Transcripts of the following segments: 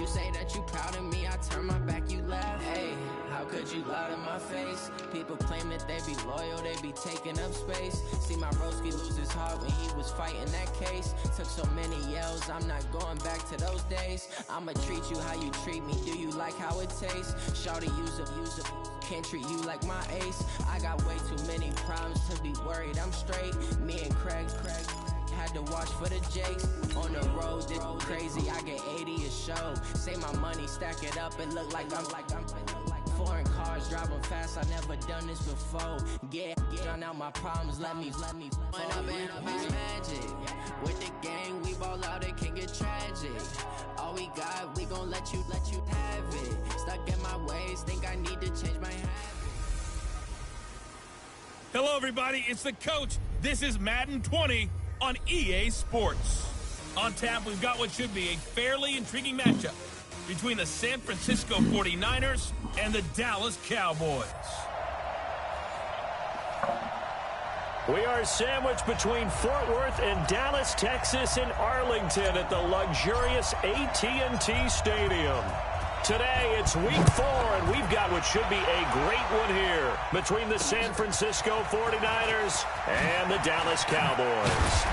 say that you proud of me, I turn my back, you laugh. Hey, how could you lie to my face? People claim that they be loyal, they be taking up space. See my broski lose his heart when he was fighting that case. Took so many yells, I'm not going back to those days. I'ma treat you how you treat me, do you like how it tastes? Shawty, use up, can't treat you like my ace. I got way too many problems to be worried, I'm straight. Me and Craig had to watch for the Jakes. On the road, this crazy, I get 80 a show. Say my money, stack it up, it look like I'm foreign cars, driving fast, I never done this before. Drown out my problems, let me Went up and it's magic. With the gang, we ball out, it can get tragic. All we got, we gon' let you have it. Stuck in my ways, think I need to change my habits. Hello, everybody. It's the coach. This is Madden 20 on EA Sports. On tap, we've got what should be a fairly intriguing matchup between the San Francisco 49ers and the Dallas Cowboys. We are sandwiched between Fort Worth and Dallas, Texas, and Arlington at the luxurious AT&T Stadium. Today, it's week 4, and we've got what should be a great one here between the San Francisco 49ers and the Dallas Cowboys.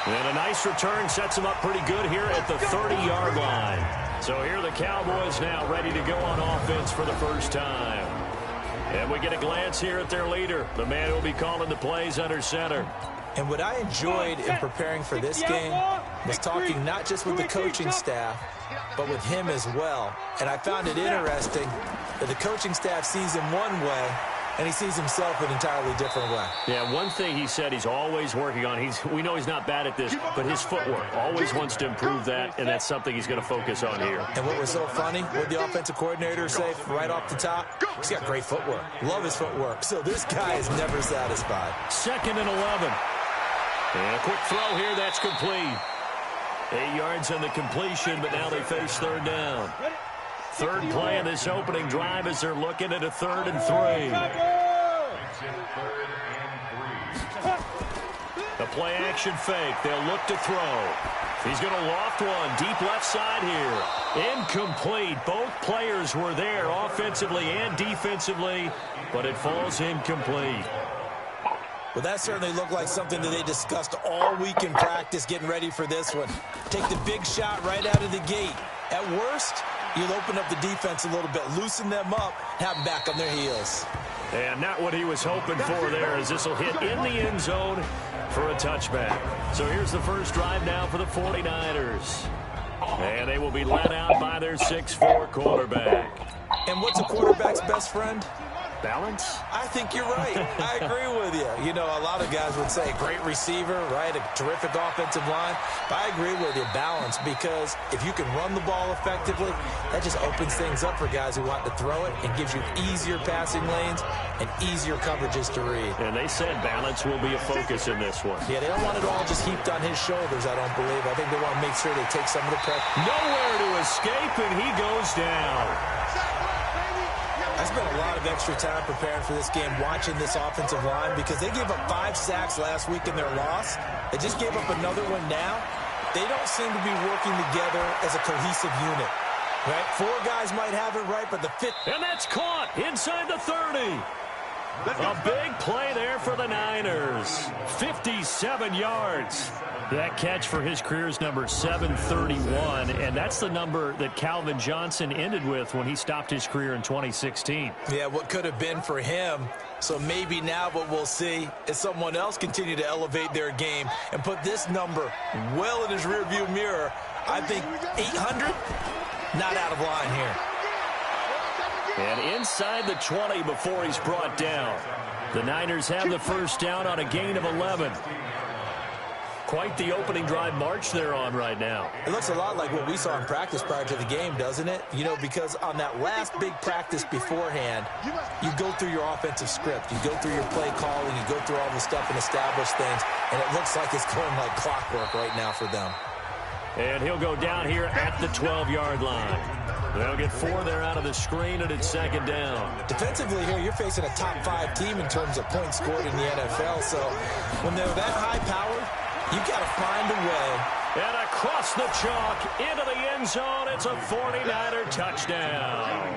And a nice return sets them up pretty good here at the 30-yard line. So here are the Cowboys now ready to go on offense for the first time. And we get a glance here at their leader, the man who will be calling the plays under center. And what I enjoyed in preparing for this game was talking not just with the coaching staff, but with him as well. And I found it interesting that the coaching staff sees him one way, and he sees himself an entirely different way. Yeah, one thing he said he's always working on, we know he's not bad at this, but his footwork, always wants to improve that, and that's something he's going to focus on here. And what was so funny, what the offensive coordinator say right off the top, he's got great footwork. Love his footwork. So this guy is never satisfied. 2nd and 11. And a quick throw here, that's complete. 8 yards on the completion, but now they face 3rd down. 3rd play of this opening drive as they're looking at a 3rd and 3. The play action fake. They'll look to throw. He's going to loft one deep left side here. Incomplete. Both players were there offensively and defensively, but it falls incomplete. Well, that certainly looked like something that they discussed all week in practice getting ready for this one. Take the big shot right out of the gate. At worst, you'll open up the defense a little bit, loosen them up, have them back on their heels. And not what he was hoping for there, as this will hit in the end zone for a touchback. So here's the first drive now for the 49ers. And they will be led out by their 6'4" quarterback. And what's a quarterback's best friend? Balance? I think you're right. I agree with you. You know, a lot of guys would say great receiver, right? A terrific offensive line. But I agree with you, balance, because if you can run the ball effectively, that just opens things up for guys who want to throw it and gives you easier passing lanes and easier coverages to read. And they said balance will be a focus in this one. Yeah, they don't want it all just heaped on his shoulders, I don't believe. I think they want to make sure they take some of the pressure. Nowhere to escape, and he goes down. I spent a lot of extra time preparing for this game, watching this offensive line, because they gave up 5 sacks last week in their loss. They just gave up another one now. They don't seem to be working together as a cohesive unit, right? 4 guys might have it right, but the 5th. And that's caught inside the 30. A big play there for the Niners. 57 yards. That catch for his career's number 731, and that's the number that Calvin Johnson ended with when he stopped his career in 2016. Yeah, what could have been for him. So maybe now what we'll see is someone else continue to elevate their game and put this number well in his rearview mirror. I think 800, not out of line here. And inside the 20 before he's brought down. The Niners have the first down on a gain of 11. Quite the opening drive march they're on right now. It looks a lot like what we saw in practice prior to the game, doesn't it? You know, because on that last big practice beforehand, you go through your offensive script. You go through your play calling. You go through all the stuff and establish things. And it looks like it's going like clockwork right now for them. And he'll go down here at the 12-yard line. They'll get 4 there out of the screen, and it's 2nd down. Defensively here, you're facing a top 5 team in terms of points scored in the NFL. So when they're that high-powered, you've got to find a way And across the chalk into the end zone, it's a 49er touchdown.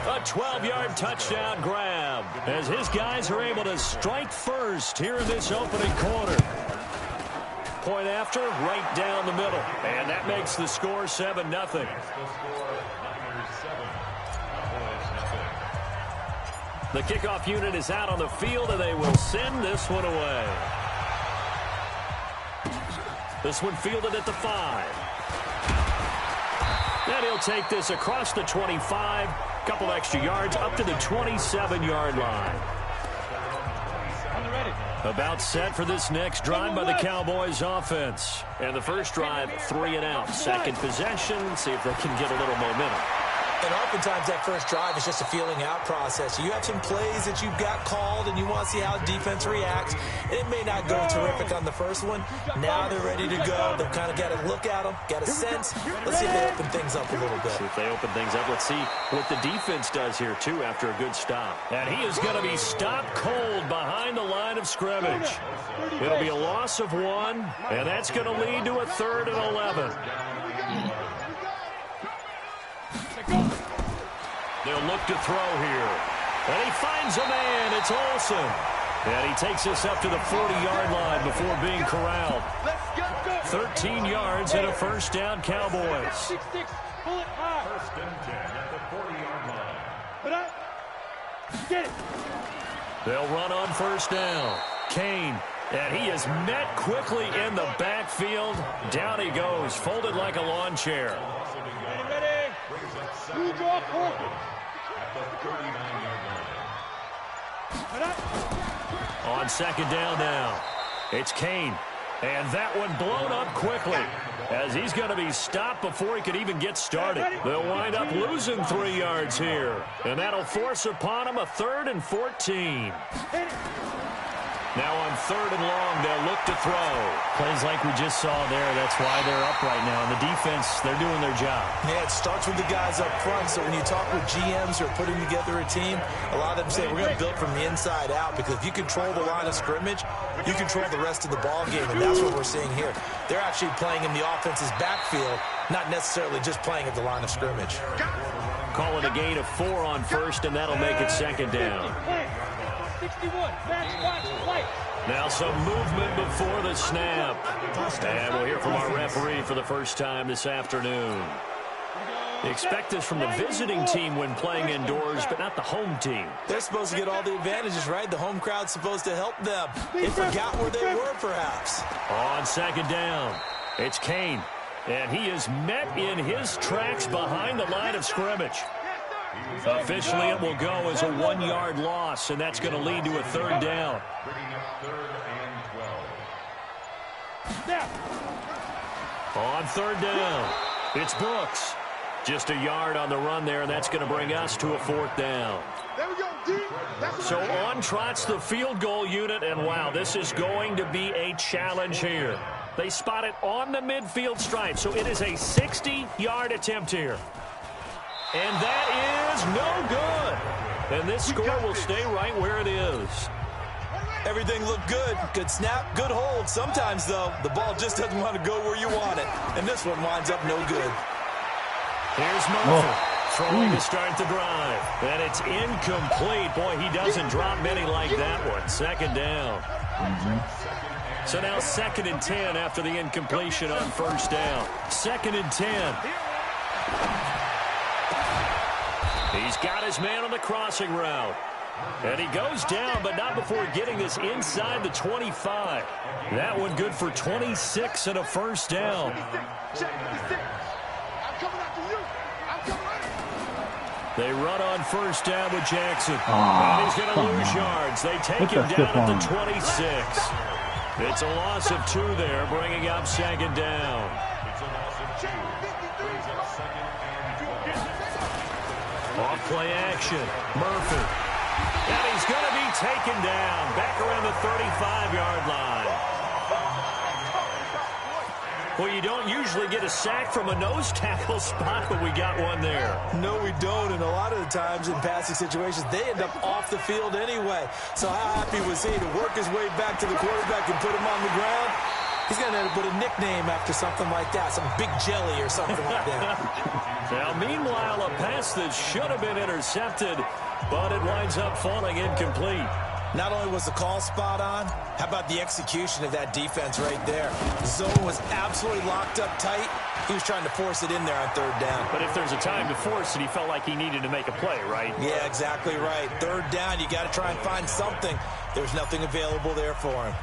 A 12-yard touchdown grab as his guys are able to strike first here in this opening quarter. Point after, right down the middle. And that makes the score 7-0. The kickoff unit is out on the field, and they will send this one away. This one fielded at the 5. And he'll take this across the 25. Couple extra yards up to the 27-yard line. About set for this next drive by the Cowboys offense. And the first drive, 3 and out. Second possession, see if they can get a little momentum. And oftentimes that first drive is just a feeling out process. You have some plays that you've got called and you want to see how defense reacts. It may not go terrific on the first one. Now they're ready to go. They've kind of got to look at them, got a sense. Let's see if they open things up a little bit. See if they open things up. Let's see what the defense does here, too, after a good stop. And he is going to be stopped cold behind the line of scrimmage. It'll be a loss of 1, and that's going to lead to a 3rd and 11. They'll look to throw here. And he finds a man. It's Olsen. And he takes us up to the 40-yard line before being corralled. 13 yards and a first down, Cowboys. They'll run on first down. Kane. And he is met quickly in the backfield. Down he goes, folded like a lawn chair. On second down now, it's Kane. And that one blown up quickly as he's going to be stopped before he could even get started. They'll wind up losing 3 yards here. And that'll force upon him a 3rd and 14. Now on 3rd and long, they'll look to throw. Plays like we just saw there. That's why they're up right now. And the defense, they're doing their job. Yeah, it starts with the guys up front. So when you talk with GMs who are putting together a team, a lot of them say we're going to build from the inside out because if you control the line of scrimmage, you control the rest of the ball game. And that's what we're seeing here. They're actually playing in the offense's backfield, not necessarily just playing at the line of scrimmage. Call it a gain of 4 on first, and that'll make it second down. Now some movement before the snap. And we'll hear from our referee for the first time this afternoon. Expect this from the visiting team when playing indoors, but not the home team. They're supposed to get all the advantages, right? The home crowd's supposed to help them. They forgot where they were, perhaps. On second down, it's Kane. And he is met in his tracks behind the line of scrimmage. Officially, it will go as a 1-yard loss, and that's going to lead to a 3rd down. On 3rd down, it's Brooks. Just a yard on the run there, and that's going to bring us to a 4th down. So on trots the field goal unit, and wow, this is going to be a challenge here. They spot it on the midfield stripe, so it is a 60-yard attempt here. And that is no good. And this score will stay right where it is. Everything looked good. Good snap, good hold. Sometimes, though, the ball just doesn't want to go where you want it. And this one winds up no good. Here's Murphy throwing to start the drive. And it's incomplete. Boy, he doesn't drop many like that one. Second down. So now 2nd and 10 after the incompletion on first down. 2nd and 10. He's got his man on the crossing route. And he goes down, but not before getting this inside the 25. That one good for 26 and a first down. They run on first down with Jackson. And he's going to lose yards. They take him down at the 26. It's a loss of 2 there, bringing up second down. Off play action, Murphy. And he's going to be taken down back around the 35-yard line. Well, you don't usually get a sack from a nose tackle spot, but we got one there. No, we don't, and a lot of the times in passing situations, they end up off the field anyway. So how happy was he to work his way back to the quarterback and put him on the ground? He's going to end up with a nickname after something like that, some Big Jelly or something like that. Now, meanwhile, a pass that should have been intercepted, but it winds up falling incomplete. Not only was the call spot on, how about the execution of that defense right there? The zone was absolutely locked up tight. He was trying to force it in there on third down. But if there's a time to force it, he felt like he needed to make a play, right? Yeah, exactly right. Third down, you got to try and find something. There's nothing available there for him.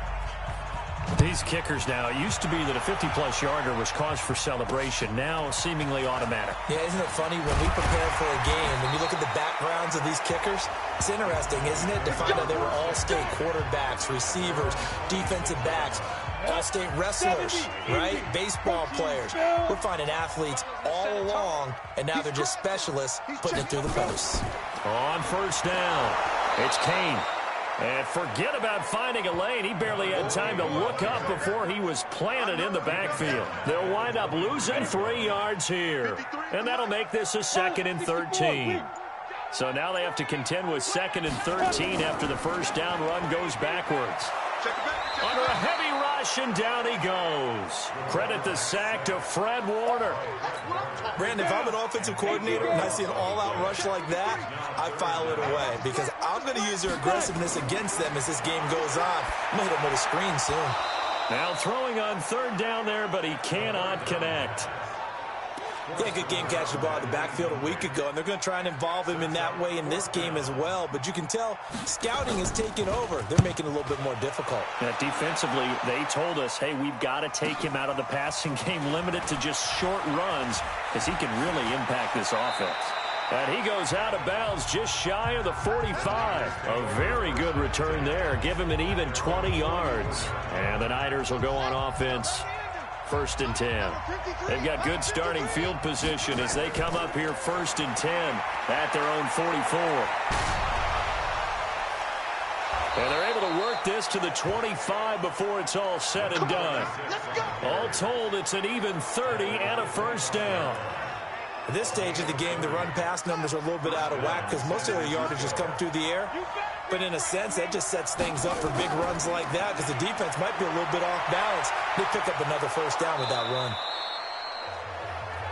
These kickers now, it used to be that a 50-plus yarder was cause for celebration. Now, seemingly automatic. Yeah, isn't it funny when we prepare for a game, when you look at the backgrounds of these kickers, it's interesting, isn't it, to find out they were all-state quarterbacks, receivers, defensive backs, all-state wrestlers, right? Baseball players. We're finding athletes all along, and now they're just specialists putting it through the posts. On first down, it's Kane. And forget about finding a lane. He barely had time to look up before he was planted in the backfield. They'll wind up losing 3 yards here. And that'll make this a 2nd and 13. So now they have to contend with 2nd and 13 after the first down run goes backwards. Under a heavy rush, and down he goes. Credit the sack to Fred Warner. Brandon, if I'm an offensive coordinator and I see an all-out rush like that, I file it away because I'm going to use their aggressiveness against them as this game goes on. I'm going to hit them with a screen soon. Now throwing on third down there, but he cannot connect. Yeah, good game catching the ball in the backfield a week ago, and they're going to try and involve him in that way in this game as well. But you can tell scouting is taking over. They're making it a little bit more difficult. Yeah, defensively, they told us, hey, we've got to take him out of the passing game, limit it to just short runs, because he can really impact this offense. And he goes out of bounds just shy of the 45. A very good return there. Give him an even 20 yards. And the Niners will go on offense. 1st and 10. They've got good starting field position as they come up here 1st and 10 at their own 44. And they're able to work this to the 25 before it's all said and done. All told, it's an even 30 and a first down. At this stage of the game, the run-pass numbers are a little bit out of whack because most of their yardage has come through the air. But in a sense, that just sets things up for big runs like that because the defense might be a little bit off balance. They pick up another first down with that run.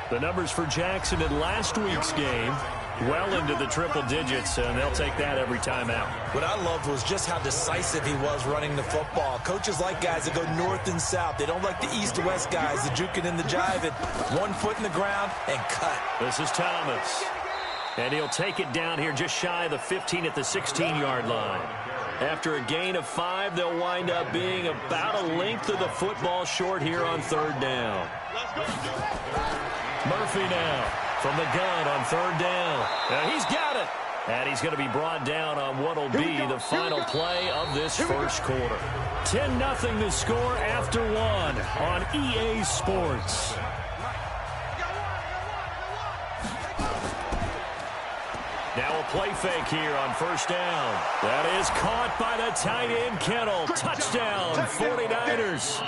The numbers for Jackson in last week's game, well into the triple digits, and they'll take that every time out. What I loved was just how decisive he was running the football. Coaches like guys that go north and south. They don't like the east-west guys, the juking and the jiving. 1 foot in the ground and cut. This is Thomas. And he'll take it down here just shy of the 15 at the 16-yard line. After a gain of 5, they'll wind up being about a length of the football short here on third down. Murphy now from the gun on third down. And he's got it. And he's going to be brought down on what will be the final play of this first quarter. 10-0 the score after 1 on EA Sports. Now a play fake here on first down. That is caught by the tight end, Kittle. Touchdown, 49ers.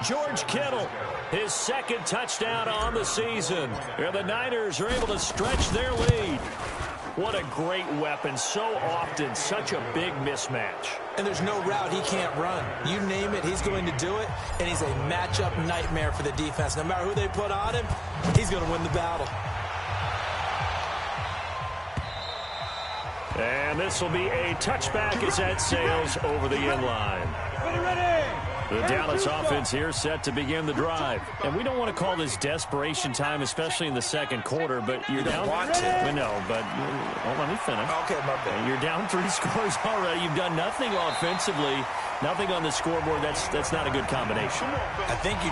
George Kittle, his 2nd touchdown on the season. And the Niners are able to stretch their lead. What a great weapon. So often, such a big mismatch. And there's no route he can't run. You name it, he's going to do it. And he's a matchup nightmare for the defense. No matter who they put on him, he's going to win the battle. And this will be a touchback as that sails over the end line. The Dallas offense here set to begin the drive. And we don't want to call this desperation time, especially in the second quarter, but you're down. Want to. No, but let me finish. Okay, my bad. You're down 3 scores already. You've done nothing offensively, nothing on the scoreboard. That's not a good combination. I think you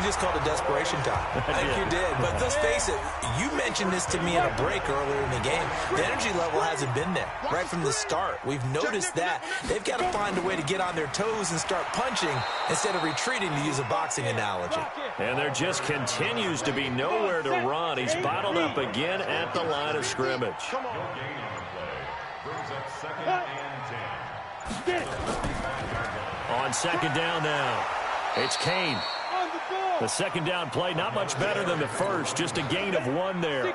just called it desperation time. I think you did. But let's face it, you mentioned this to me in a break earlier in the game. The energy level hasn't been there right from the start. We've noticed that. They've got to find a way to get on their toes and start punching instead of retreating, to use a boxing analogy. And there just continues to be nowhere to run. He's bottled up again at the line of scrimmage. On second down now, it's Kane. The second down play, not much better than the first, just a gain of 1 there.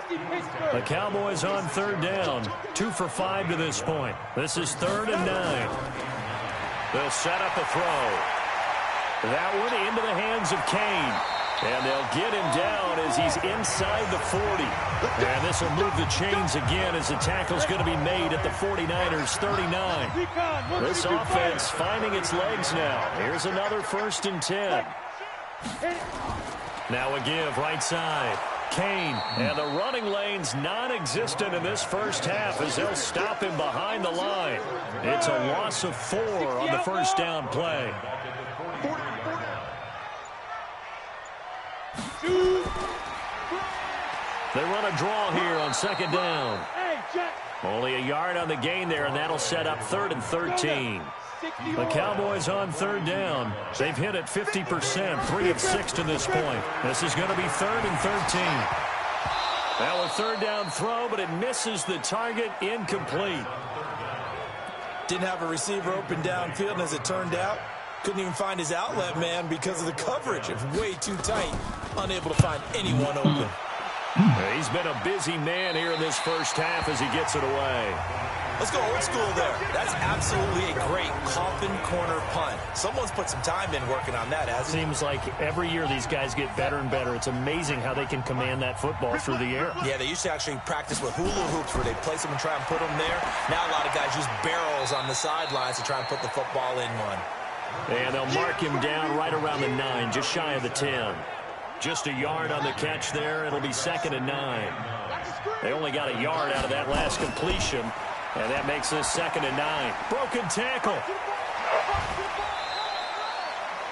The Cowboys on third down, 2 for 5 to this point. This is 3rd and 9. They'll set up a throw. That one into the hands of Kane. And they'll get him down as he's inside the 40. And this will move the chains again as the tackle's going to be made at the 49ers 39. This offense finding its legs now. Here's another 1st and 10. Now a give right side. Kane, and the running lane's non-existent in this first half as they'll stop him behind the line. It's a loss of 4 on the first down play. They run a draw here on 2nd down. Only a yard on the gain there, and that'll set up 3rd and 13. The Cowboys on 3rd down. They've hit it 50%, 3 of 6 to this point. This is going to be 3rd and 13. Now a 3rd down throw, but it misses the target, incomplete. Didn't have a receiver open downfield, and as it turned out, couldn't even find his outlet man because of the coverage. It's way too tight, unable to find anyone open. He's been a busy man here in this first half as he gets it away. Let's go old school there. That's absolutely a great coffin corner punt. Someone's put some time in working on that, hasn't he? Seems like every year these guys get better and better. It's amazing how they can command that football through the air. Yeah, they used to actually practice with hula hoops where they place them and try and put them there. Now a lot of guys use barrels on the sidelines to try and put the football in one. And they'll mark him down right around the 9, just shy of the 10. Just a yard on the catch there. It'll be 2nd and 9. They only got a yard out of that last completion, and that makes this 2nd and 9. Broken tackle.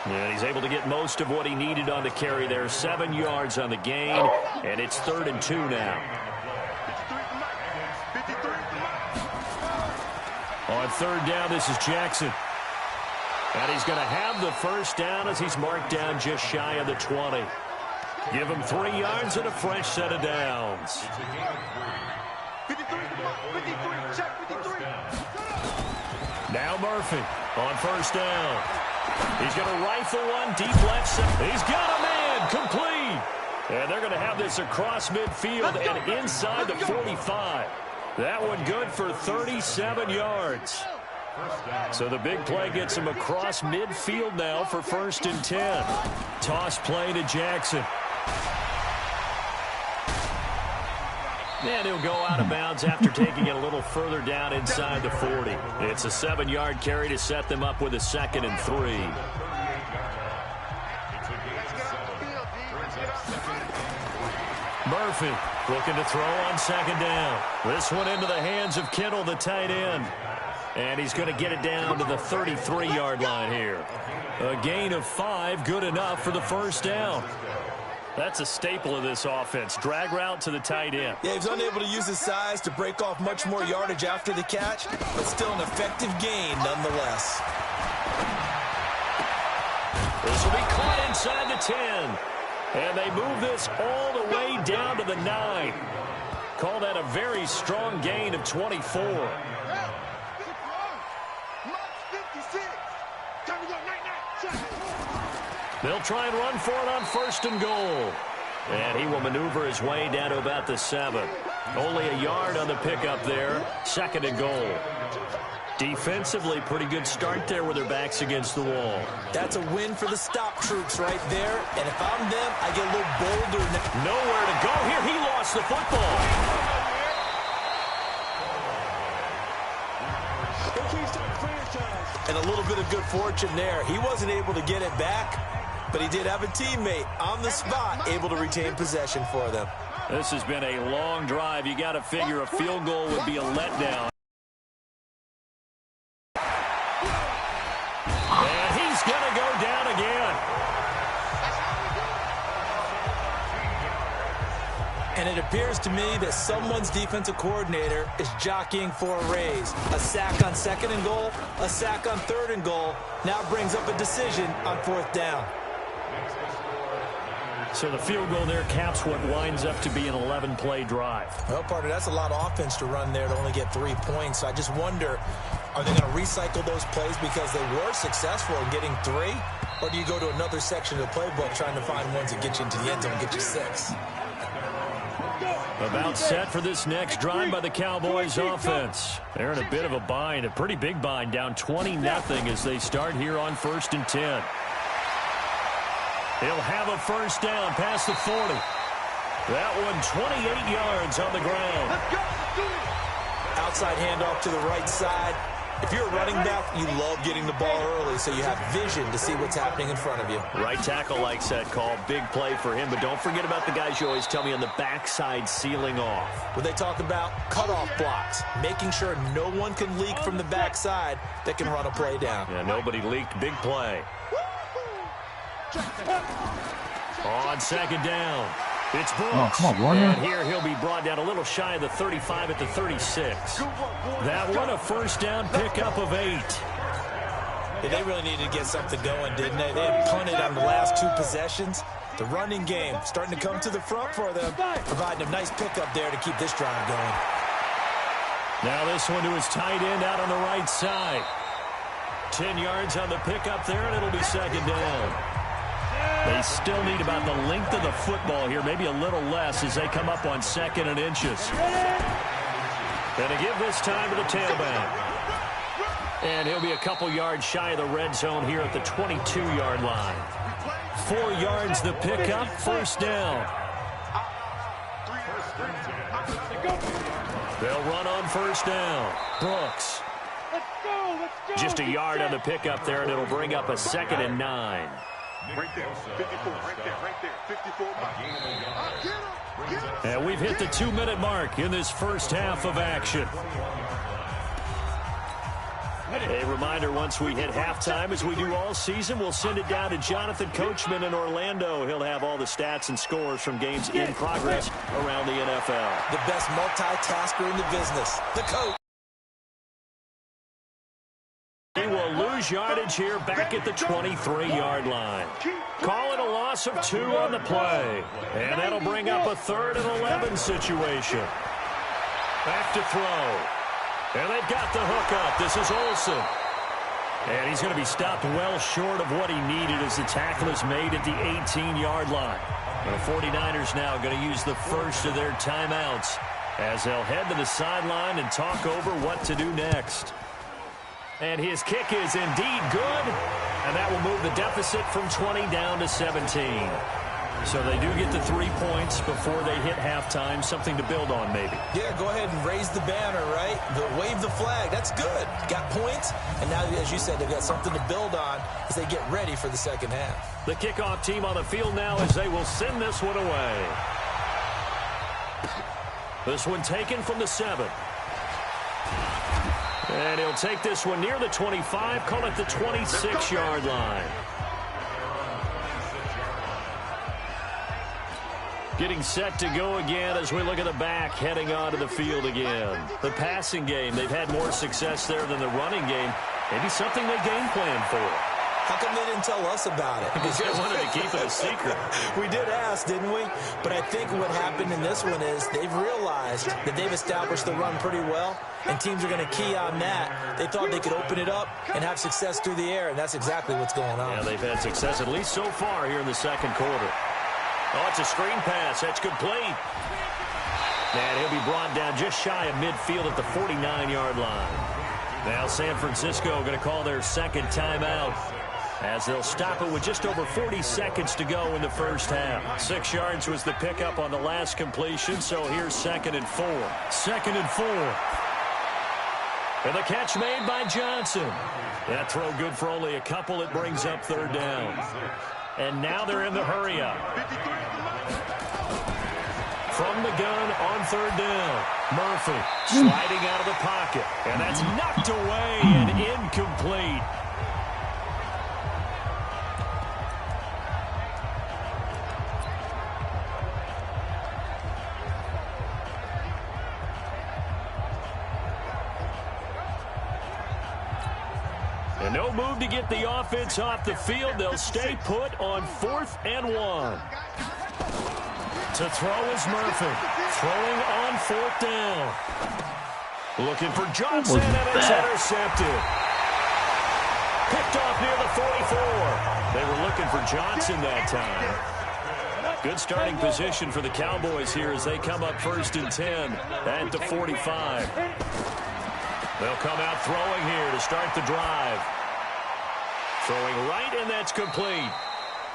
And he's able to get most of what he needed on the carry there. 7 yards on the gain, and it's 3rd and 2 now. On 3rd down, this is Jackson. And he's going to have the first down as he's marked down just shy of the 20. Give him 3 yards and a fresh set of downs. Now Murphy on 1st down. He's going to rifle one deep left side. He's got a man complete. And they're going to have this across midfield and inside the 45. That one good for 37 yards. So the big play gets him across midfield now for 1st and 10. Toss play to Jackson. And he'll go out of bounds after taking it a little further down inside the 40. It's a 7-yard carry to set them up with a 2nd and 3. Murphy looking to throw on 2nd down. This one into the hands of Kittle, the tight end. And he's going to get it down to the 33-yard line here. A gain of 5, good enough for the first down. That's a staple of this offense. Drag route to the tight end. Yeah, he's unable to use his size to break off much more yardage after the catch, but still an effective gain nonetheless. This will be caught inside the 10. And they move this all the way down to the 9. Call that a very strong gain of 24. They'll try and run for it on 1st and goal. And he will maneuver his way down to about the 7. Only a yard on the pickup there. 2nd and goal. Defensively, pretty good start there with their backs against the wall. That's a win for the stop troops right there. And if I'm them, I get a little bolder. Nowhere to go here. He lost the football. And a little bit of good fortune there. He wasn't able to get it back, but he did have a teammate on the spot able to retain possession for them. This has been a long drive. You got to figure a field goal would be a letdown. And he's going to go down again. And it appears to me that someone's defensive coordinator is jockeying for a raise. A sack on 2nd and goal, a sack on 3rd and goal, now brings up a decision on 4th down. So the field goal there caps what winds up to be an 11-play drive. Well, partner, that's a lot of offense to run there to only get 3 points. So I just wonder, are they going to recycle those plays because they were successful in getting 3? Or do you go to another section of the playbook trying to find ones that get you into the end zone and get you 6? About set for this next drive by the Cowboys offense. They're in a bit of a bind, a pretty big bind, down 20-0 as they start here on 1st and 10. He'll have a first down past the 40. That one 28 yards on the ground. Let's go. Let's do it. Outside handoff to the right side. If you're a running back, you love getting the ball early so you have vision to see what's happening in front of you. Right tackle likes that call. Big play for him, but don't forget about the guys you always tell me on the backside sealing off. When they talk about cutoff blocks, making sure no one can leak from the backside that can run a play down. Yeah, nobody leaked. Big play. On second down. It's Brooks. Oh, come on, Warner. And here he'll be brought down a little shy of the 35 at the 36. That one a first down pickup of 8. Yeah, they really needed to get something going, didn't they? They had punted on the last 2 possessions. The running game starting to come to the front for them, providing a nice pickup there to keep this drive going. Now this one to his tight end out on the right side. 10 yards on the pickup there, and it'll be second down. They still need about the length of the football here, maybe a little less as they come up on 2nd and inches. Gonna give this time to the tailback. And he'll be a couple yards shy of the red zone here at the 22-yard line. 4 yards the pickup, first down. They'll run on first down. Brooks. Just a yard on the pickup there, and it'll bring up a 2nd and 9. Right there, 54, right there, 54. And we've hit the 2-minute mark in this first half of action. A reminder, once we hit halftime, as we do all season, we'll send it down to Jonathan Coachman in Orlando. He'll have all the stats and scores from games in progress around the NFL. The best multitasker in the business, the coach. He will lose yardage here back at the 23-yard line. Call it a loss of 2 on the play. And that'll bring up a 3rd and 11 situation. Back to throw. And they've got the hook up. This is Olsen. And he's going to be stopped well short of what he needed as the tackle is made at the 18-yard line. The 49ers now going to use the first of their timeouts as they'll head to the sideline and talk over what to do next. And his kick is indeed good, and that will move the deficit from 20 down to 17. So they do get the 3 points before they hit halftime, something to build on maybe. Yeah, go ahead and raise the banner, right? Wave the flag. That's good. Got points, and now, as you said, they've got something to build on as they get ready for the second half. The kickoff team on the field now as they will send this one away. This one taken from the 7. And he'll take this one near the 25, call it the 26-yard line. Getting set to go again as we look at the back, heading onto the field again. The passing game, they've had more success there than the running game. Maybe something they game plan for. How come they didn't tell us about it? Because they wanted to keep it a secret. We did ask, didn't we? But I think what happened in this one is they've realized that they've established the run pretty well, and teams are going to key on that. They thought they could open it up and have success through the air, and that's exactly what's going on. Yeah, they've had success at least so far here in the second quarter. Oh, it's a screen pass. That's complete. And he'll be brought down just shy of midfield at the 49-yard line. Now San Francisco going to call their second timeout as they'll stop it with just over 40 seconds to go in the first half. 6 yards was the pickup on the last completion, so here's 2nd and 4. 2nd and 4. And the catch made by Johnson. That throw good for only a couple. It brings up 3rd down. And now they're in the hurry up. From the gun on 3rd down. Murphy sliding out of the pocket. And that's knocked away and incomplete. And no move to get the offense off the field. They'll stay put on 4th and 1. To throw is Murphy. Throwing on 4th down. Looking for Johnson, and it's intercepted. Picked off near the 44. They were looking for Johnson that time. Good starting position for the Cowboys here as they come up 1st and 10 at the 45. They'll come out throwing here to start the drive. Throwing right, and that's complete.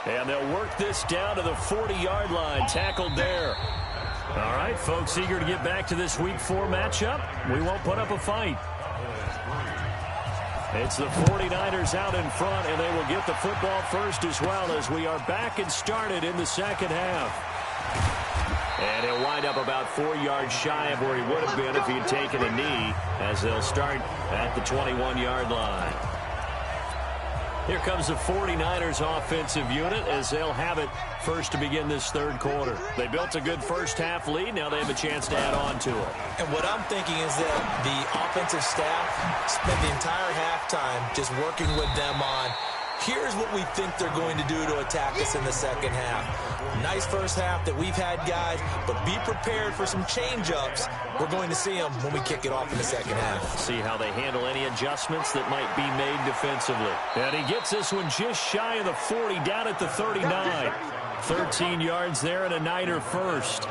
And they'll work this down to the 40-yard line. Tackled there. All right, folks, eager to get back to this Week 4 matchup. We won't put up a fight. It's the 49ers out in front, and they will get the football first as well as we are back and started in the second half. And he'll wind up about 4 yards shy of where he would have been if he had taken a knee, as they'll start at the 21-yard line. Here comes the 49ers offensive unit as they'll have it first to begin this third quarter. They built a good first-half lead. Now they have a chance to add on to it. And what I'm thinking is that the offensive staff spent the entire halftime just working with them on, here's what we think they're going to do to attack us in the second half. Nice first half that we've had, guys, but be prepared for some change-ups. We're going to see them when we kick it off in the second half. See how they handle any adjustments that might be made defensively. And he gets this one just shy of the 40, down at the 39. 13 yards there and a Niner first.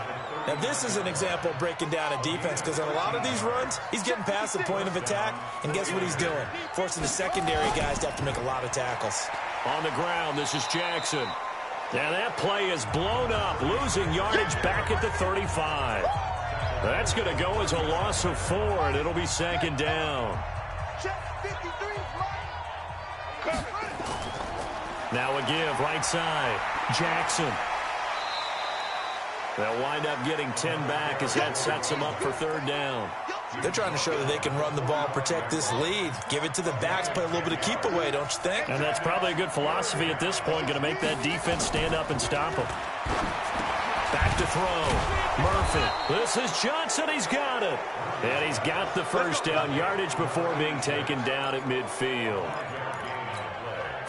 Now, this is an example of breaking down a defense, because on a lot of these runs, he's getting past the point of attack, and guess what he's doing? Forcing the secondary guys to have to make a lot of tackles. On the ground, this is Jackson. Now that play is blown up, losing yardage back at the 35. That's going to go as a loss of 4, and it'll be second down. Now a give, right side. Jackson. They'll wind up getting 10 back as that sets them up for third down. They're trying to show that they can run the ball, protect this lead. Give it to the backs, play a little bit of keep away, don't you think? And that's probably a good philosophy at this point, going to make that defense stand up and stop them. Back to throw. Murphy. This is Johnson. He's got it. And he's got the first down yardage before being taken down at midfield.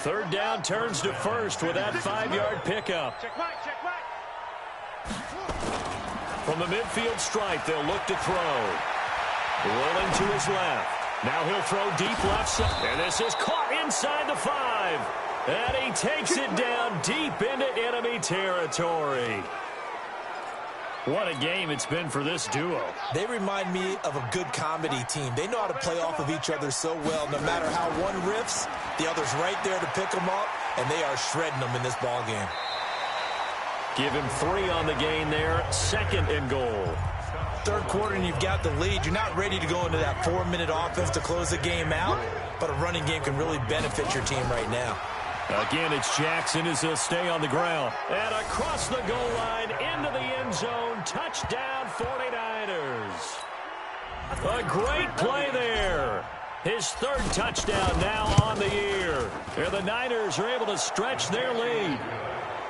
Third down turns to first with that 5-yard pickup. From the midfield stripe, they'll look to throw. Rolling to his left. Now he'll throw deep left side. And this is caught inside the 5. And he takes it down deep into enemy territory. What a game it's been for this duo. They remind me of a good comedy team. They know how to play off of each other so well. No matter how one riffs, the other's right there to pick them up, and they are shredding them in this ball game. Give him 3 on the gain there. Second and goal. Third quarter and you've got the lead. You're not ready to go into that 4-minute offense to close the game out, but a running game can really benefit your team right now. Again, it's Jackson as he'll stay on the ground. And across the goal line into the end zone. Touchdown 49ers. A great play there. His third touchdown now on the year. And the Niners are able to stretch their lead.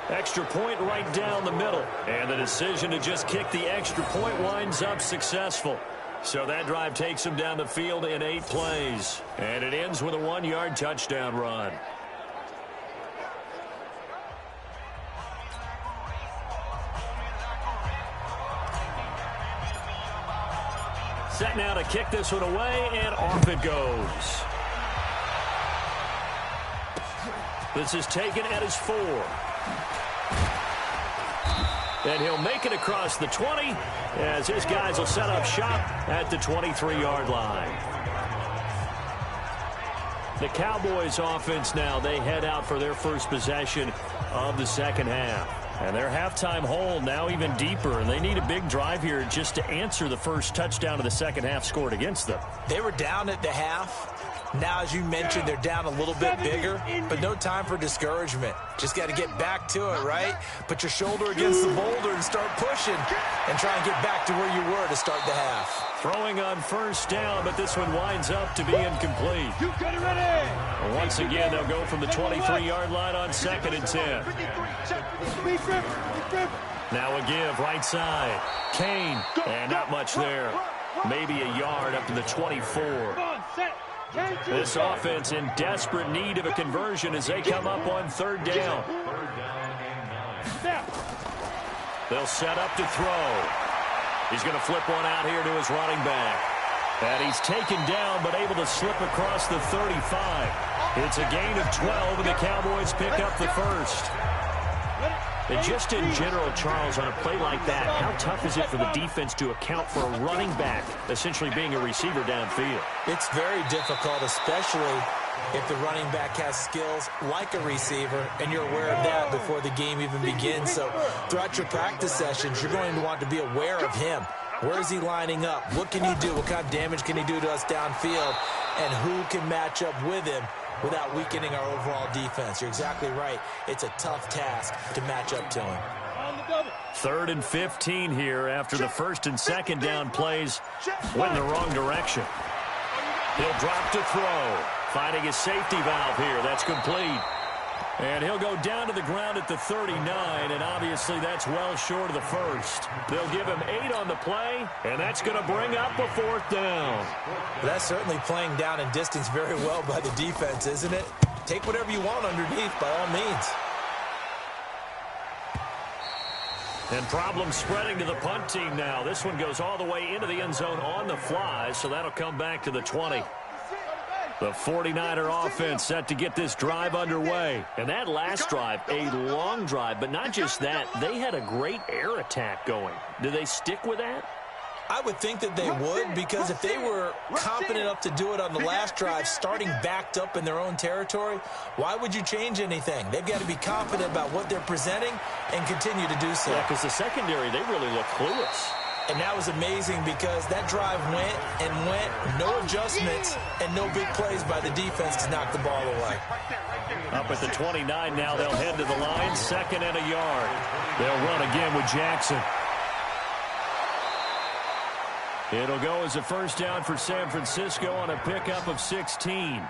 Extra point right down the middle. And the decision to just kick the extra point winds up successful. So that drive takes them down the field in 8 plays. And it ends with a 1-yard touchdown run. Set now to kick this one away, and off it goes. This is taken at his 4. And he'll make it across the 20 as his guys will set up shop at the 23-yard line. The Cowboys offense now, they head out for their first possession of the second half. And their halftime hole now even deeper, and they need a big drive here just to answer the first touchdown of the second half scored against them. They were down at the half. Now, as you mentioned, they're down a little bit bigger, but no time for discouragement. Just got to get back to it, right? Put your shoulder against the boulder and start pushing and try and get back to where you were to start the half. Throwing on first down, but this one winds up to be incomplete. And once again, they'll go from the 23-yard line on 2nd and 10. Now a give, right side. Kane, and not much there. Maybe a yard up to the 24. This offense in desperate need of a conversion as they come up on 3rd down. They'll set up to throw. He's going to flip one out here to his running back. And he's taken down but able to slip across the 35. It's a gain of 12 and the Cowboys pick up the first. And just in general, Charles, on a play like that, how tough is it for the defense to account for a running back essentially being a receiver downfield? It's very difficult, especially if the running back has skills like a receiver, and you're aware of that before the game even begins. So throughout your practice sessions, you're going to want to be aware of him. Where is he lining up? What can he do? What kind of damage can he do to us downfield? And who can match up with him without weakening our overall defense? You're exactly right. It's a tough task to match up to him. 3rd and 15 here after the 1st and 2nd down plays went in the wrong direction. He'll drop to throw. Finding his safety valve here. That's complete. And he'll go down to the ground at the 39, and obviously that's well short of the first. They'll give him 8 on the play, and that's going to bring up a 4th down. That's certainly playing down in distance very well by the defense, isn't it? Take whatever you want underneath, by all means. And problem spreading to the punt team now. This one goes all the way into the end zone on the fly, so that'll come back to the 20. The 49er offense set to get this drive underway. And that last drive, a long drive, but not just that. They had a great air attack going. Do they stick with that? I would think that they would, because if they were confident enough to do it on the last drive, starting backed up in their own territory, why would you change anything? They've got to be confident about what they're presenting and continue to do so. Yeah, because the secondary, they really look clueless. And that was amazing because that drive went and went, no adjustments, and no big plays by the defense to knock the ball away. Up at the 29 now, they'll head to the line, 2nd and a yard. They'll run again with Jackson. It'll go as a 1st down for San Francisco on a pickup of 16.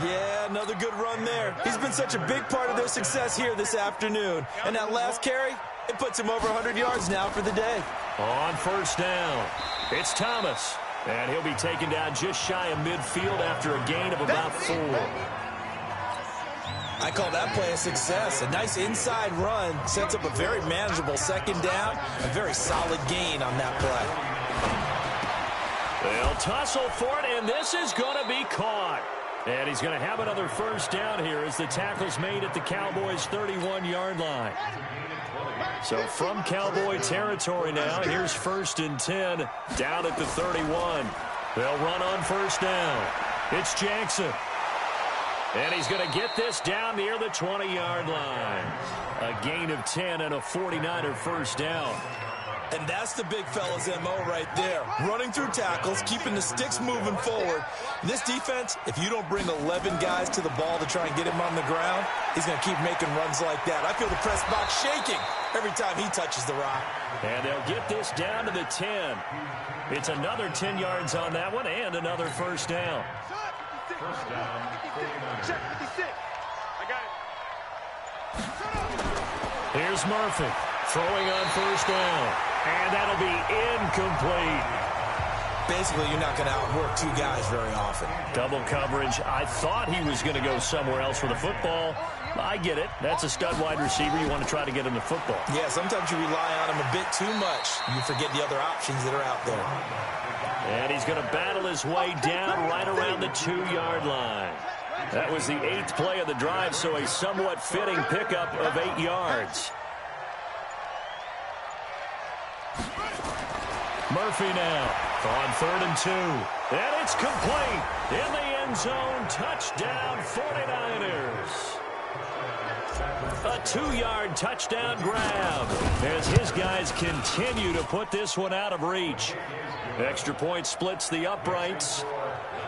Yeah, another good run there. He's been such a big part of their success here this afternoon. And that last carry, it puts him over 100 yards now for the day. On 1st down, it's Thomas. And he'll be taken down just shy of midfield after a gain of about 4. I call that play a success. A nice inside run sets up a very manageable 2nd down. A very solid gain on that play. They'll tussle for it, and this is going to be caught. And he's going to have another 1st down here as the tackle's made at the Cowboys' 31-yard line. So from Cowboy territory now, here's 1st and 10 down at the 31. They'll run on 1st down. It's Jackson. And he's going to get this down near the 20-yard line. A gain of 10 and a 49er 1st down. And that's the big fella's MO right there. Running through tackles, keeping the sticks moving forward. This defense, if you don't bring 11 guys to the ball to try and get him on the ground, he's going to keep making runs like that. I feel the press box shaking every time he touches the rock. And they'll get this down to the 10. It's another 10 yards on that one and another 1st down. First down, 49. Check 56. I got it. Here's Murphy throwing on 1st down. And that'll be incomplete. Basically, you're not going to outwork 2 guys very often. Double coverage. I thought he was going to go somewhere else with the football. I get it. That's a stud wide receiver. You want to try to get him the football. Yeah, sometimes you rely on him a bit too much. You forget the other options that are out there. And he's going to battle his way down right around the 2-yard line. That was the 8th play of the drive, so a somewhat fitting pickup of 8 yards. Murphy now on 3rd and 2. And it's complete. In the end zone, touchdown 49ers. A 2-yard touchdown grab as his guys continue to put this one out of reach. Extra point splits the uprights.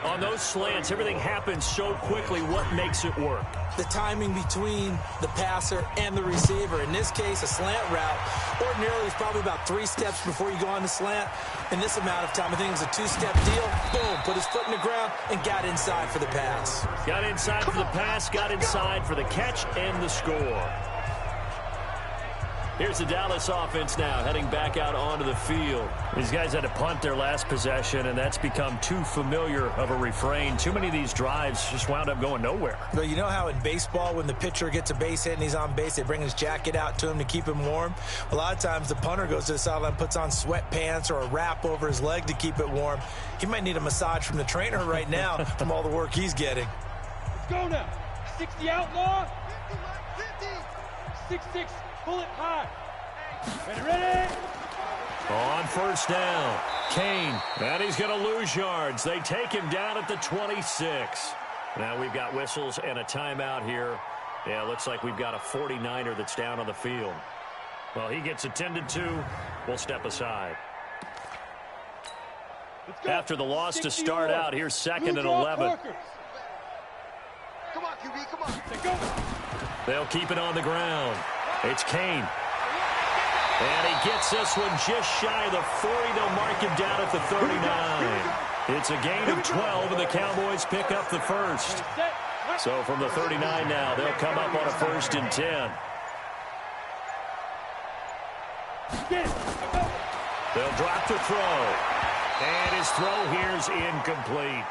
On those slants, everything happens so quickly. What makes it work? The timing between the passer and the receiver. In this case, a slant route. Ordinarily, it's probably about 3 steps before you go on the slant. In this amount of time, I think it was a 2-step deal. Boom, put his foot in the ground and got inside for the pass. Got inside for the pass, got inside for the catch and the score. Here's the Dallas offense now heading back out onto the field. These guys had to punt their last possession, and that's become too familiar of a refrain. Too many of these drives just wound up going nowhere. But you know how in baseball, when the pitcher gets a base hit and he's on base, they bring his jacket out to him to keep him warm? A lot of times the punter goes to the sideline, puts on sweatpants or a wrap over his leg to keep it warm. He might need a massage from the trainer right now from all the work he's getting. Let's go now. 60 outlaw. 6-6. Pull it high. Ready? On 1st down, Kane. And he's going to lose yards. They take him down at the 26. Now we've got whistles and a timeout here. Yeah, it looks like we've got a 49er that's down on the field. Well, he gets attended to. We'll step aside. After the loss to start out, here's 2nd and 11. Come on, QB, come on. They'll keep it on the ground. It's Kane. And he gets this one just shy of the 40. They'll mark him down at the 39. It's a gain of 12, and the Cowboys pick up the first. So from the 39 now, they'll come up on a 1st and 10. They'll drop the throw. And his throw here's incomplete.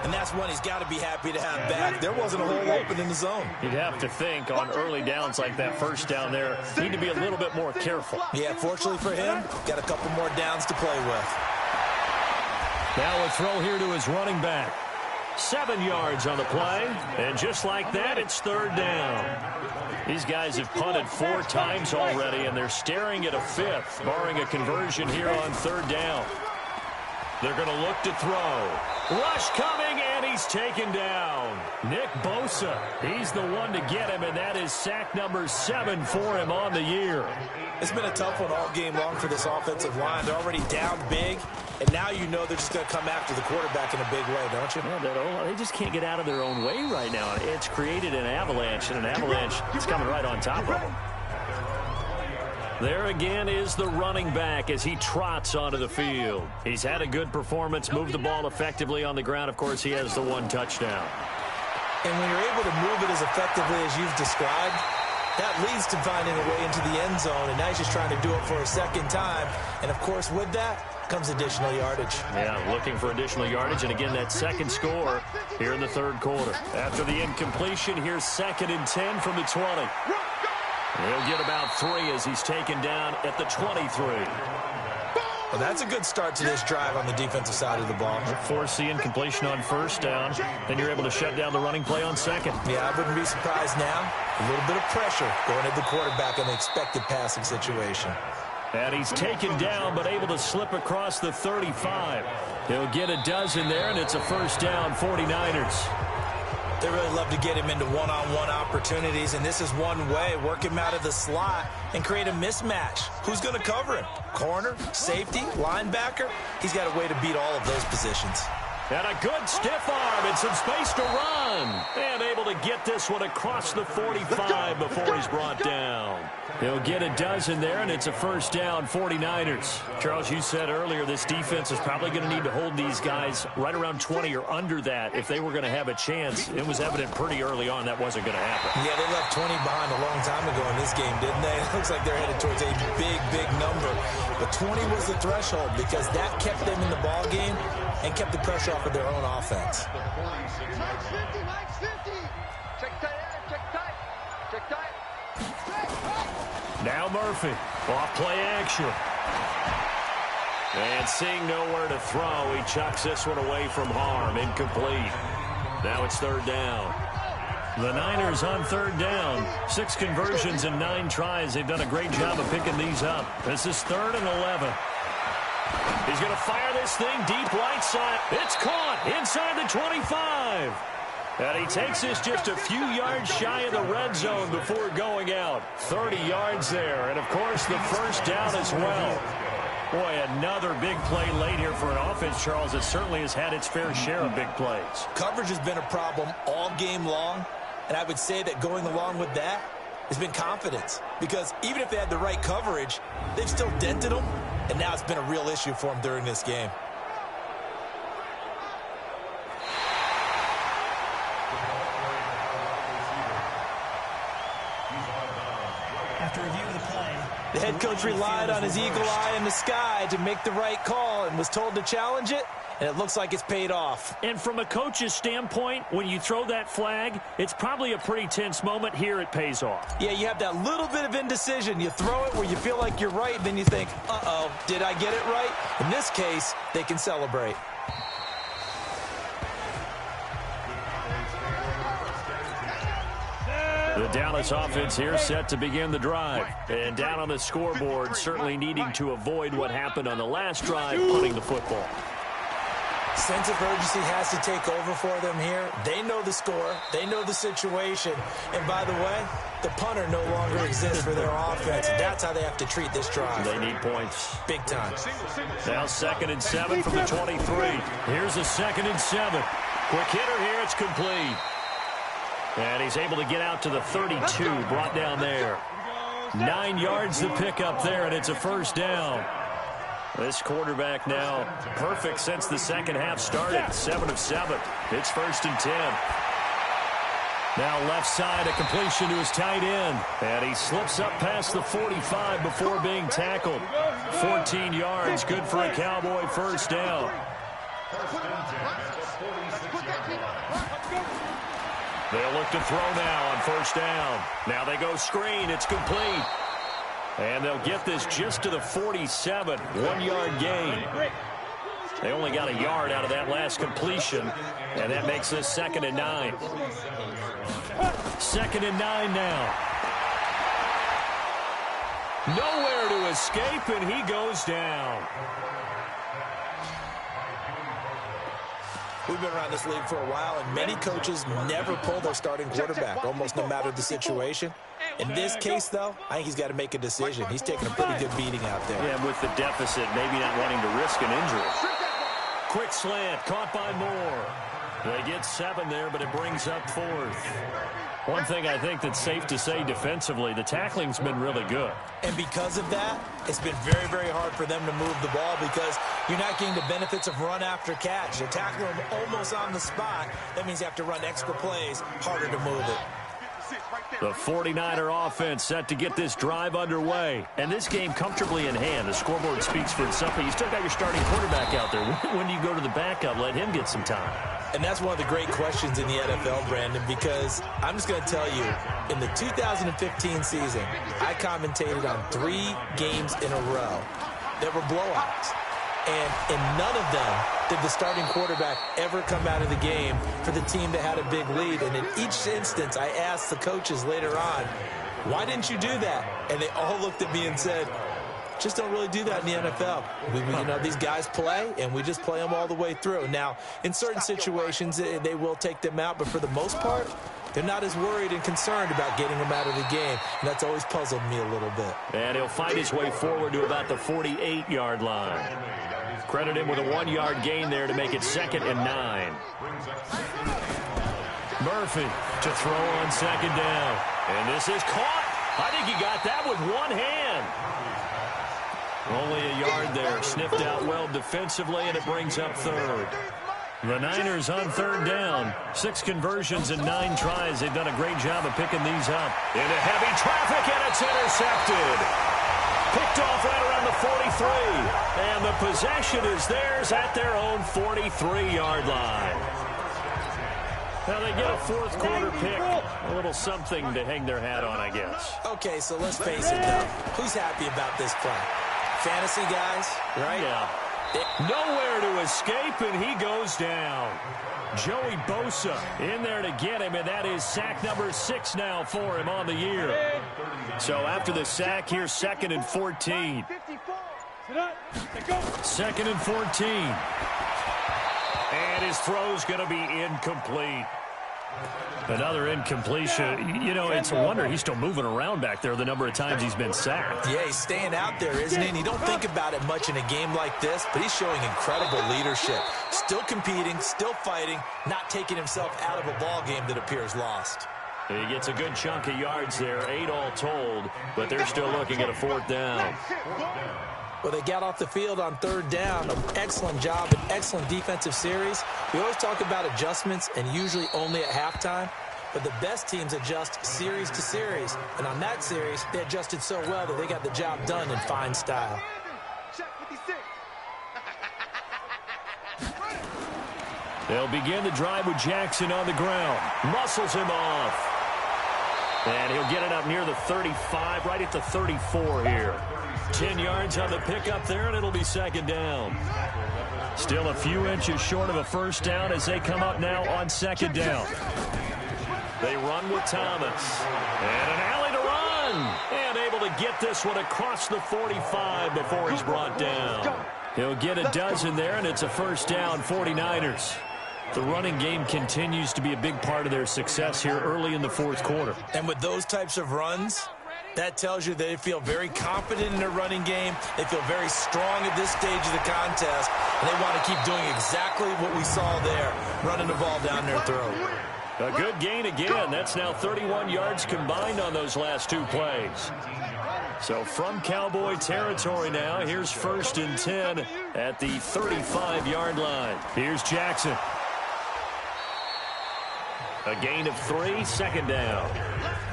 And that's one he's got to be happy to have back. There wasn't a hole open in the zone. You'd have to think on early downs like that first down there, need to be a little bit more careful. Yeah, fortunately for him, got a couple more downs to play with. Now a throw here to his running back. 7 yards on the play. And just like that, it's 3rd down. These guys have punted 4 times already, and they're staring at a 5th, barring a conversion here on 3rd down. They're going to look to throw. Rush coming, and he's taken down. Nick Bosa, he's the one to get him, and that is sack number 7 for him on the year. It's been a tough one all game long for this offensive line. They're already down big, and now you know they're just going to come after the quarterback in a big way, don't you? Yeah, they just can't get out of their own way right now. It's created an avalanche, and an avalanche is coming right on top of them. There again is the running back as he trots onto the field. He's had a good performance, moved the ball effectively on the ground. Of course, he has the 1 touchdown. And when you're able to move it as effectively as you've described, that leads to finding a way into the end zone, and now he's just trying to do it for a 2nd time. And, of course, with that comes additional yardage. Yeah, looking for additional yardage, and again, that 2nd score here in the 3rd quarter. After the incompletion, here's 2nd and 10 from the 20. He'll get about 3 as he's taken down at the 23. Well, that's a good start to this drive on the defensive side of the ball. Force the incompletion on 1st down, then you're able to shut down the running play on 2nd. Yeah, I wouldn't be surprised now. A little bit of pressure going at the quarterback in the expected passing situation. And he's taken down, but able to slip across the 35. He'll get a dozen there, and it's a 1st down, 49ers. They really love to get him into one-on-one opportunities, and this is one way, work him out of the slot and create a mismatch. Who's going to cover him? Corner, safety, linebacker? He's got a way to beat all of those positions. And a good stiff arm and some space to run. And able to get this one across the 45 before he's brought down. He'll get a dozen there, and it's a 1st down, 49ers. Charles, you said earlier this defense is probably going to need to hold these guys right around 20 or under that if they were going to have a chance. It was evident pretty early on that wasn't going to happen. Yeah, they left 20 behind a long time ago in this game, didn't they? It looks like they're headed towards a big, big number. But 20 was the threshold because that kept them in the ball game and kept the pressure off of their own offense. Max 50, Max 50. Check tight, check tight, check tight. Now Murphy, off play action. And seeing nowhere to throw, he chucks this one away from harm, incomplete. Now it's 3rd down. The Niners on 3rd down. 6 conversions and 9 tries. They've done a great job of picking these up. This is 3rd and 11. He's going to fire this thing deep right side. It's caught inside the 25. And he takes this just a few yards shy of the red zone before going out. 30 yards there. And, of course, the 1st down as well. Boy, another big play late here for an offense, Charles, that certainly has had its fair share of big plays. Coverage has been a problem all game long. And I would say that going along with that has been confidence. Because even if they had the right coverage, they've still dented them. And now it's been a real issue for them during this game. After reviewing the play, the head coach relied on his eagle eye in the sky to make the right call and was told to challenge it, and it looks like it's paid off. And from a coach's standpoint, when you throw that flag, it's probably a pretty tense moment. Here it pays off. Yeah, you have that little bit of indecision. You throw it where you feel like you're right, and then you think, uh-oh, did I get it right? In this case, they can celebrate. The Dallas offense here set to begin the drive. And down on the scoreboard, certainly needing to avoid what happened on the last drive, punting the football. Sense of urgency has to take over for them here. They know the score. They know the situation. And by the way, the punter no longer exists for their offense. That's how they have to treat this drive. They need points. Big time. Now 2nd and 7 from the 23. Here's a 2nd and 7. Quick hitter here. It's complete. And he's able to get out to the 32. Brought down there. 9 yards to pick up there, and it's a first down. This quarterback now perfect since the second half started. 7 of 7. It's 1st and 10. Now left side, a completion to his tight end. And he slips up past the 45 before being tackled. 14 yards, good for a Cowboy first down. They'll look to throw now on first down. Now they go screen. It's complete. And they'll get this just to the 47. 1-yard gain. They only got a yard out of that last completion. And that makes this 2nd and 9. 2nd and 9 now. Nowhere to escape, and he goes down. We've been around this league for a while, and many coaches never pull their starting quarterback, almost no matter the situation. In this case, though, I think he's got to make a decision. He's taking a pretty good beating out there. Yeah, with the deficit, maybe not wanting to risk an injury. Quick slant, caught by Moore. They get 7 there, but it brings up 4th. One thing I think that's safe to say defensively, the tackling's been really good. And because of that, it's been very, very hard for them to move the ball because you're not getting the benefits of run after catch. You're tackling them almost on the spot. That means you have to run extra plays, harder to move it. The 49er offense set to get this drive underway. And this game comfortably in hand. The scoreboard speaks for itself, but you still got your starting quarterback out there. When do you go to the backup? Let him get some time. And that's one of the great questions in the NFL, Brandon, because I'm just going to tell you, in the 2015 season, I commentated on 3 games in a row that were blowouts. And in none of them did the starting quarterback ever come out of the game for the team that had a big lead. And in each instance, I asked the coaches later on, why didn't you do that? And they all looked at me and said, just don't really do that in the NFL. You know, these guys play, and we just play them all the way through. Now, in certain situations, they will take them out, but for the most part, they're not as worried and concerned about getting them out of the game, and that's always puzzled me a little bit. And he'll find his way forward to about the 48-yard line. Credit him with a 1-yard gain there to make it 2nd and 9. Murphy to throw on 2nd down. And this is caught. I think he got that with one hand. Only a yard there. Sniffed out well defensively, and it brings up 3rd. The Niners on 3rd down. 6 conversions and 9 tries. They've done a great job of picking these up. Into heavy traffic, and it's intercepted. Picked off right around the 43. And the possession is theirs at their own 43-yard line. Now they get a 4th quarter pick. A little something to hang their hat on, I guess. Okay, so let's face it, though. Who's happy about this play? Fantasy guys, right? Yeah. Nowhere to escape, and he goes down. Joey Bosa in there to get him, and that is sack number 6 now for him on the year. So after the sack, here's 2nd and 14. 2nd and 14. And his throw's going to be incomplete. Another incompletion. You know, it's a wonder he's still moving around back there the number of times he's been sacked. Yeah, he's staying out there, isn't he? And you don't think about it much in a game like this, but he's showing incredible leadership. Still competing, still fighting, not taking himself out of a ball game that appears lost. He gets a good chunk of yards there, 8 all told, but they're still looking at a 4th down. Well, they got off the field on 3rd down. An excellent job, an excellent defensive series. We always talk about adjustments, and usually only at halftime. But the best teams adjust series to series. And on that series, they adjusted so well that they got the job done in fine style. They'll begin the drive with Jackson on the ground. Muscles him off. And he'll get it up near the 35, right at the 34 here. 10 yards on the pickup there, and it'll be 2nd down. Still a few inches short of a first down as they come up now on 2nd down. They run with Thomas. And an alley to run. And able to get this one across the 45 before he's brought down. He'll get a dozen there, and it's a first down, 49ers. The running game continues to be a big part of their success here early in the fourth quarter. And with those types of runs, that tells you they feel very confident in their running game. They feel very strong at this stage of the contest, and they want to keep doing exactly what we saw there, running the ball down their throat. A good gain again. That's now 31 yards combined on those last two plays. So from Cowboy territory now, here's 1st and 10 at the 35-yard line. Here's Jackson. A gain of 3, second down.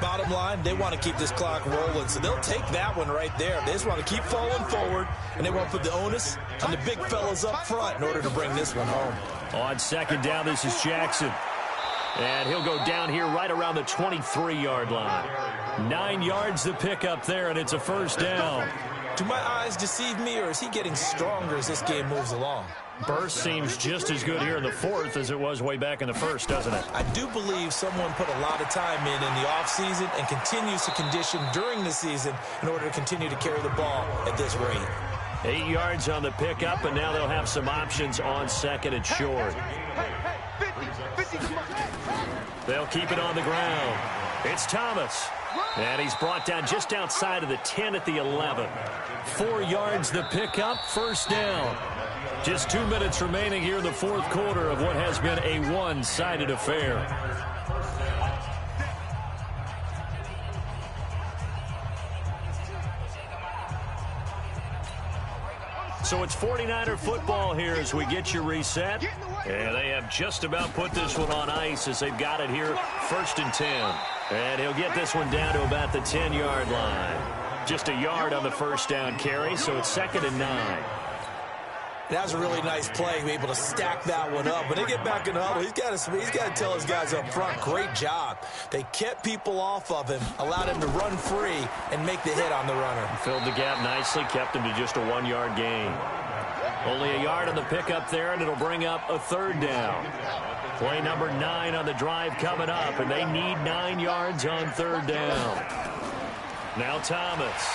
Bottom line, they want to keep this clock rolling, so they'll take that one right there. They just want to keep falling forward, and they want to put the onus on the big fellas up front in order to bring this one home. On second down, this is Jackson. And he'll go down here right around the 23-yard line. 9 yards to pick up there, and it's a first down. Do my eyes deceive me, or is he getting stronger as this game moves along? Burst seems just as good here in the fourth as it was way back in the first, doesn't it? I do believe someone put a lot of time in the offseason and continues to condition during the season in order to continue to carry the ball at this rate. 8 yards on the pickup, and now they'll have some options on second and short. They'll keep it on the ground. It's Thomas. And he's brought down just outside of the 10 at the 11. 4 yards the pickup, first down. Just 2 minutes remaining here in the fourth quarter of what has been a one-sided affair. So it's 49er football here as we get you reset. And they have just about put this one on ice as they've got it here, 1st and 10. And he'll get this one down to about the 10-yard line. Just a yard on the first down carry, so it's 2nd and 9. That was a really nice play, able to stack that one up. When they get back in the huddle, he's got to tell his guys up front, great job. They kept people off of him, allowed him to run free and make the hit on the runner. Filled the gap nicely, kept him to just a 1-yard gain. Only a yard on the pickup there, and it'll bring up a third down. Play number 9 on the drive coming up, and they need 9 yards on third down. Now Thomas.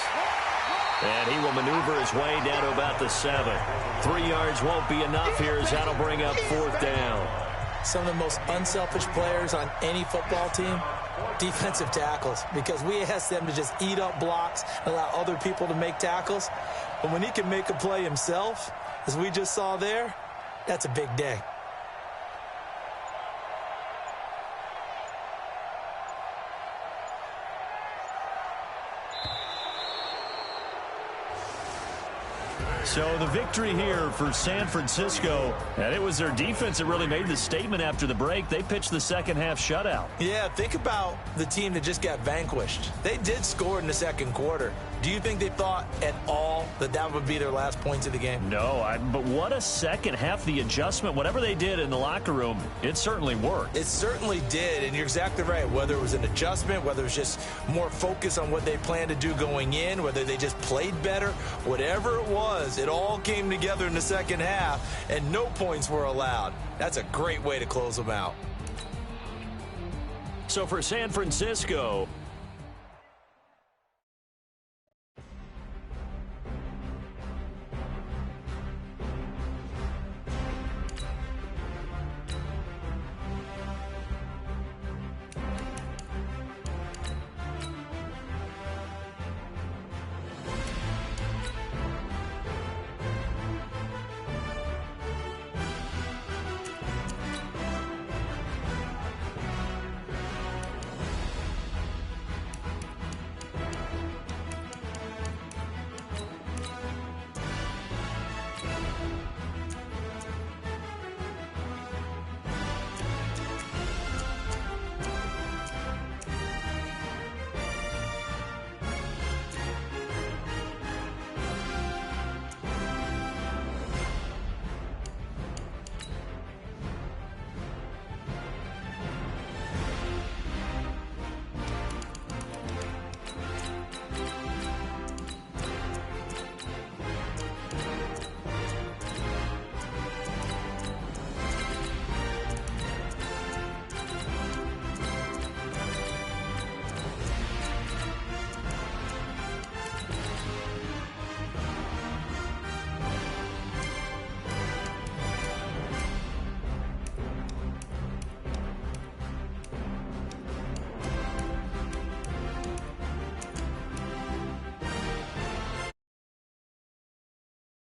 And he will maneuver his way down to about the 7. 3 yards won't be enough here as that'll bring up fourth down. Some of the most unselfish players on any football team, defensive tackles, because we ask them to just eat up blocks and allow other people to make tackles. But when he can make a play himself, as we just saw there, that's a big day. So the victory here for San Francisco, and it was their defense that really made the statement after the break. They pitched the second half shutout. Yeah, think about the team that just got vanquished. They did score in the second quarter. Do you think they thought at all that that would be their last points of the game? No, but what a second half. The adjustment, whatever they did in the locker room, it certainly worked. It certainly did, and you're exactly right. Whether it was an adjustment, whether it was just more focus on what they planned to do going in, whether they just played better, whatever it was, it all came together in the second half, and no points were allowed. That's a great way to close them out. So for San Francisco,